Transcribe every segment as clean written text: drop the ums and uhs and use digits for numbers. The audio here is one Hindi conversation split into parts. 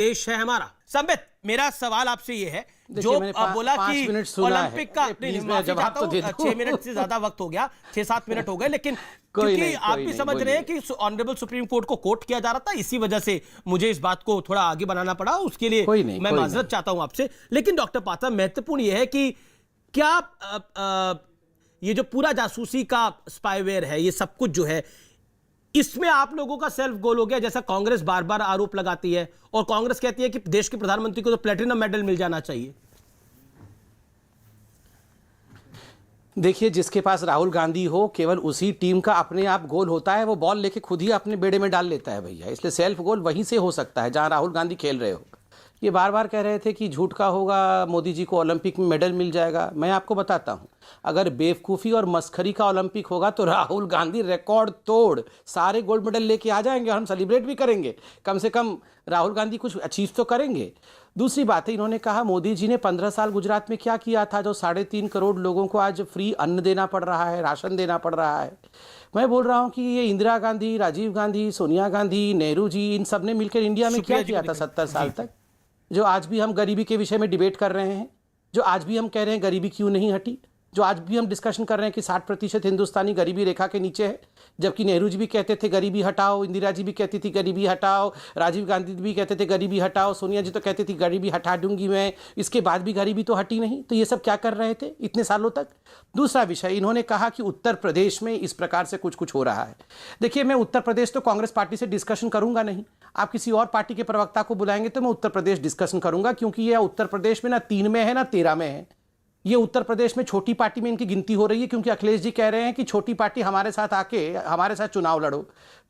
देश है हमारा। संबित, मेरा सवाल आपसे ये है, जो बोला कि ओलंपिक का, जवाब तो 6 मिनट से ज्यादा वक्त हो गया, 6-7 मिनट हो गए, लेकिन क्योंकि आप भी समझ रहे हैं कि ऑनरेबल सुप्रीम कोर्ट को कोट किया जा रहा था, इसी वजह से मुझे इस बात को थोड़ा आगे बनाना पड़ा, उसके लिए मैं माजरत चाहता हूं आपसे। लेकिन डॉक्टर पात्रा, महत्वपूर्ण यह है कि क्या ये जो पूरा जासूसी का स्पाईवेयर है, ये सब कुछ जो है, इसमें आप लोगों का सेल्फ गोल हो गया, जैसा कांग्रेस बार बार आरोप लगाती है, और कांग्रेस कहती है कि देश के प्रधानमंत्री को तो प्लेटिनम मेडल मिल जाना चाहिए। देखिए, जिसके पास राहुल गांधी हो, केवल उसी टीम का अपने आप गोल होता है, वो बॉल लेके खुद ही अपने बेड़े में डाल लेता है भैया। इसलिए सेल्फ गोल वहीं से हो सकता है जहां राहुल गांधी खेल रहे हो। ये बार बार कह रहे थे कि झूठ का होगा, मोदी जी को ओलंपिक में मेडल मिल जाएगा। मैं आपको बताता हूं, अगर बेवकूफ़ी और मस्खरी का ओलंपिक होगा तो राहुल गांधी रिकॉर्ड तोड़ सारे गोल्ड मेडल लेके आ जाएंगे, और हम सेलिब्रेट भी करेंगे। कम से कम राहुल गांधी कुछ अचीव तो करेंगे। दूसरी बात है, इन्होंने कहा मोदी जी ने 15 साल गुजरात में क्या किया था, जो 3.5 करोड़ लोगों को आज फ्री अन्न देना पड़ रहा है, राशन देना पड़ रहा है। मैं बोल रहा हूँ कि ये इंदिरा गांधी, राजीव गांधी, सोनिया गांधी, नेहरू जी, इन सब ने मिलकर इंडिया में क्या किया था 70 साल तक, जो आज भी हम गरीबी के विषय में डिबेट कर रहे हैं, जो आज भी हम कह रहे हैं गरीबी क्यों नहीं हटी, जो आज भी हम डिस्कशन कर रहे हैं कि 60% हिंदुस्तानी गरीबी रेखा के नीचे है, जबकि नेहरू जी भी कहते थे गरीबी हटाओ, इंदिरा जी भी कहती थी गरीबी हटाओ, राजीव गांधी भी कहते थे गरीबी हटाओ, सोनिया जी तो कहती थी गरीबी हटा दूंगी मैं, इसके बाद भी गरीबी तो हटी नहीं। तो ये सब क्या कर रहे थे इतने सालों तक। दूसरा विषय, इन्होंने कहा कि उत्तर प्रदेश में इस प्रकार से कुछ कुछ हो रहा है। देखिए, मैं उत्तर प्रदेश तो कांग्रेस पार्टी से डिस्कशन करूंगा नहीं, आप किसी और पार्टी के प्रवक्ता को बुलाएंगे तो मैं उत्तर प्रदेश डिस्कशन करूंगा, क्योंकि यह उत्तर प्रदेश में ना 3 में है ना 13 में है। ये उत्तर प्रदेश में छोटी पार्टी में इनकी गिनती हो रही है, क्योंकि अखिलेश जी कह रहे हैं कि छोटी पार्टी हमारे साथ आके हमारे साथ चुनाव लड़ो।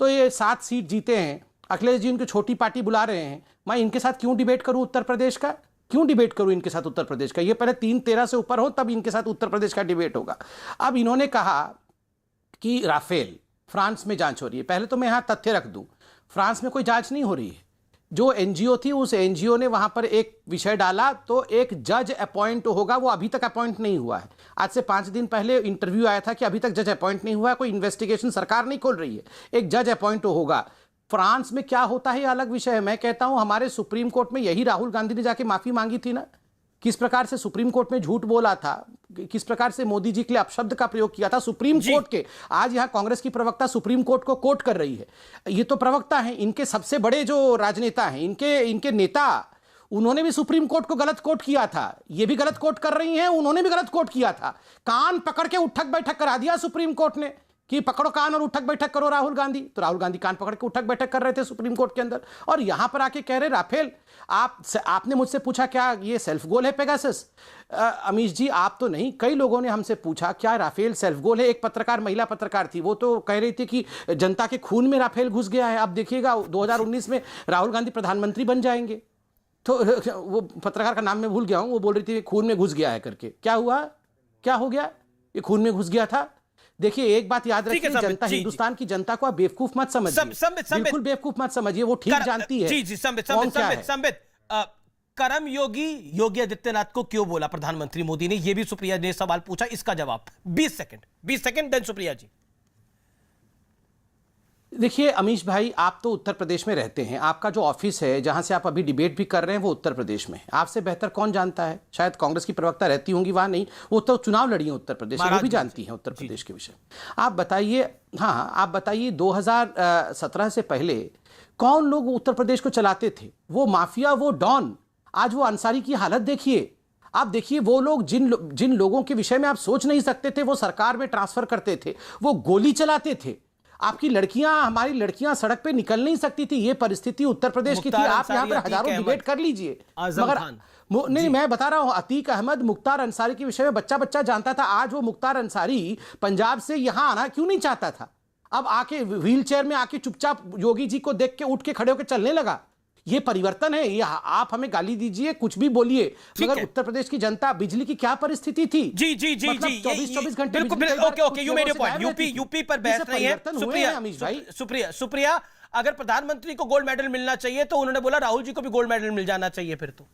तो ये 7 सीट जीते हैं, अखिलेश जी उनको छोटी पार्टी बुला रहे हैं, मैं इनके साथ क्यों डिबेट करूं उत्तर प्रदेश का, क्यों डिबेट करूं इनके साथ उत्तर प्रदेश का। ये पहले 3-13 से ऊपर हो तब इनके साथ उत्तर प्रदेश का डिबेट होगा। अब इन्होंने कहा कि राफेल फ्रांस में जांच हो रही है। पहले तो मैं यहां तथ्य रख दूं, फ्रांस में कोई जांच नहीं हो रही है। जो एनजीओ थी, उस एनजीओ ने वहां पर एक विषय डाला, तो एक जज अपॉइंट होगा, वो अभी तक अपॉइंट नहीं हुआ है। आज से 5 दिन पहले इंटरव्यू आया था कि अभी तक जज अपॉइंट नहीं हुआ है, कोई इन्वेस्टिगेशन सरकार नहीं खोल रही है, एक जज अपॉइंट होगा। फ्रांस में क्या होता है ये अलग विषय है। मैं कहता हूं हमारे सुप्रीम कोर्ट में यही राहुल गांधी ने जाके माफी मांगी थी ना, किस प्रकार से सुप्रीम कोर्ट में झूठ बोला था, किस प्रकार से मोदी जी के लिए अपशब्द का प्रयोग किया था सुप्रीम कोर्ट के। आज यहां कांग्रेस की प्रवक्ता सुप्रीम कोर्ट को कोट कर रही है। ये तो प्रवक्ता हैं, इनके सबसे बड़े जो राजनेता हैं, इनके नेता, उन्होंने भी सुप्रीम कोर्ट को गलत कोट किया था। ये भी गलत कोट कर रही हैं, उन्होंने भी गलत कोट किया था। कान पकड़ के उठक बैठक करा दिया सुप्रीम कोर्ट ने कि पकड़ो कान और उठक बैठक करो राहुल गांधी। तो राहुल गांधी कान पकड़ के उठक बैठक कर रहे थे सुप्रीम कोर्ट के अंदर, और यहां पर आके कह रहे राफेल। आपने मुझसे पूछा क्या ये सेल्फ गोल है पेगासस। अमीश जी, आप तो नहीं, कई लोगों ने हमसे पूछा क्या राफेल सेल्फ गोल है। एक पत्रकार, महिला पत्रकार थी, वो तो कह रही थी कि जनता के खून में राफेल घुस गया है। अब देखिएगा 2019 में राहुल गांधी प्रधानमंत्री बन जाएंगे। तो वो पत्रकार का नाम मैं भूल गया हूं, वो बोल रही थी खून में घुस गया है करके। क्या हुआ, क्या हो गया, ये खून में घुस गया था। देखिए, एक बात याद रखिए, जनता, हिंदुस्तान की जनता को आप बेवकूफ मत समझिए, बिल्कुल बेवकूफ मत समझिए, वो ठीक जानती है। जी संबित, करम योगी आदित्यनाथ को क्यों बोला प्रधानमंत्री मोदी ने, यह भी सुप्रिया ने सवाल पूछा, इसका जवाब 20 सेकंड देन सुप्रिया जी। देखिए अमीश भाई, आप तो उत्तर प्रदेश में रहते हैं, आपका जो ऑफिस है जहां से आप अभी डिबेट भी कर रहे हैं वो उत्तर प्रदेश में है। आपसे बेहतर कौन जानता है, शायद कांग्रेस की प्रवक्ता रहती होंगी वहां, नहीं, वो तो चुनाव लड़ी है उत्तर प्रदेश, वो भी जानती हैं उत्तर प्रदेश के विषय। आप बताइए, हाँ आप बताइए, 2017 से पहले कौन लोग उत्तर प्रदेश को चलाते थे, वो माफिया, वो डॉन। आज वो अंसारी की हालत देखिए, आप देखिए, वो लोग जिन लोगों के विषय में आप सोच नहीं सकते थे, वो सरकार में ट्रांसफर करते थे, वो गोली चलाते थे। आपकी लड़कियां, हमारी लड़कियां सड़क पे निकल नहीं सकती थी, ये परिस्थिति उत्तर प्रदेश की थी। आप यहां पर हजारों डिबेट कर लीजिए, मगर नहीं, मैं बता रहा हूं, अतीक अहमद, मुख्तार अंसारी के विषय में बच्चा जानता था। आज वो मुख्तार अंसारी पंजाब से यहां आना क्यों नहीं चाहता था, अब आके व्हील चेयर में आके चुपचाप योगी जी को देख के उठ के खड़े होकर चलने लगा। ये परिवर्तन है। ये आप हमें गाली दीजिए, कुछ भी बोलिए, मगर उत्तर प्रदेश की जनता, बिजली की क्या परिस्थिति थी। जी 24 घंटे। Okay, you made your point. UP पर बहस नहीं है। सुप्रिया, अगर प्रधानमंत्री को गोल्ड मेडल मिलना चाहिए तो उन्होंने बोला राहुल जी को भी गोल्ड मेडल मिल जाना चाहिए, फिर तो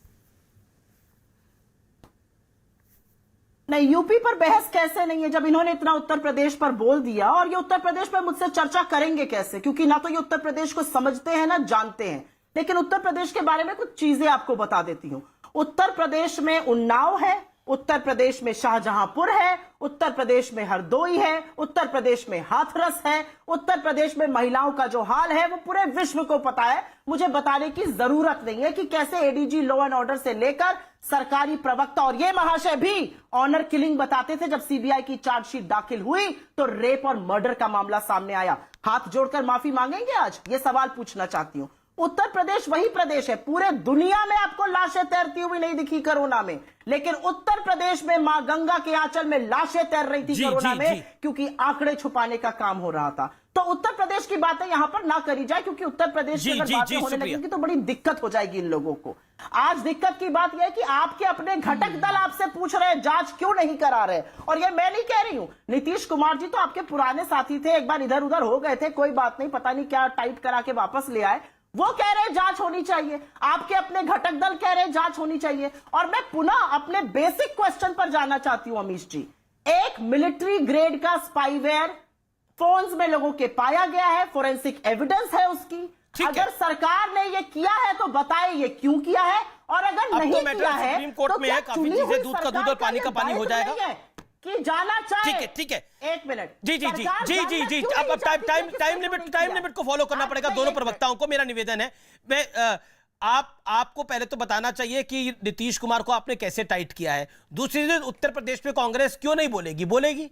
नहीं, यूपी पर बहस कैसे नहीं है जब इन्होंने इतना उत्तर प्रदेश पर बोल दिया। और ये उत्तर प्रदेश पर मुझसे चर्चा करेंगे कैसे, क्योंकि ना तो ये उत्तर प्रदेश को समझते हैं ना जानते हैं। लेकिन उत्तर प्रदेश के बारे में कुछ चीजें आपको बता देती हूं। उत्तर प्रदेश में उन्नाव है, उत्तर प्रदेश में शाहजहांपुर है, उत्तर प्रदेश में हरदोई है, उत्तर प्रदेश में हाथरस है, उत्तर प्रदेश में महिलाओं का जो हाल है वो पूरे विश्व को पता है। मुझे बताने की जरूरत नहीं है कि कैसे एडीजी लॉ एंड ऑर्डर से लेकर सरकारी प्रवक्ता और ये महाशय भी ऑनर किलिंग बताते थे। जब सीबीआई की चार्जशीट दाखिल हुई तो रेप और मर्डर का मामला सामने आया। हाथ जोड़कर माफी मांगेंगे आज? ये सवाल पूछना चाहती हूं। उत्तर प्रदेश वही प्रदेश है, पूरे दुनिया में आपको लाशें तैरती हुई नहीं दिखी कोरोना में, लेकिन उत्तर प्रदेश में मां गंगा के आंचल में लाशें तैर रही थी कोरोना में, क्योंकि आंकड़े छुपाने का काम हो रहा था। तो उत्तर प्रदेश की बातें यहां पर ना करी जाए, क्योंकि उत्तर प्रदेश की अगर बातें होने लगेंगी तो बड़ी दिक्कत हो जाएगी इन लोगों को। आज दिक्कत की बात यह है कि आपके अपने घटक दल आपसे पूछ रहे हैं जांच क्यों नहीं करा रहे। और ये मैं नहीं कह रही हूं, नीतीश कुमार जी तो आपके पुराने साथी थे, एक बार इधर उधर हो गए थे, कोई बात नहीं, पता नहीं क्या टाइट करा के वापस ले आए। वो कह रहे हैं जांच होनी चाहिए, आपके अपने घटक दल कह रहे हैं जांच होनी चाहिए। और मैं पुनः अपने बेसिक क्वेश्चन पर जाना चाहती हूं अमीश जी। एक मिलिट्री ग्रेड का स्पाईवेयर फोन्स में लोगों के पाया गया है, फोरेंसिक एविडेंस है उसकी। अगर सरकार ने ये किया है तो बताए ये क्यों किया है, और अगर नहीं किया है सुप्रीम कोर्ट तो में है, काफी चीजें दूध का दूध और पानी का पानी हो जाएगा कि जाना चाहिए। ठीक है, ठीक है, एक मिनट। जी जी जी जी जी जी अब टाइम लिमिट को फॉलो करना पड़ेगा दोनों प्रवक्ताओं को। मेरा निवेदन है, मैं आपको पहले तो बताना चाहिए कि नीतीश कुमार को आपने कैसे टाइट किया है। दूसरी चीज, उत्तर प्रदेश में कांग्रेस क्यों नहीं बोलेगी? बोलेगी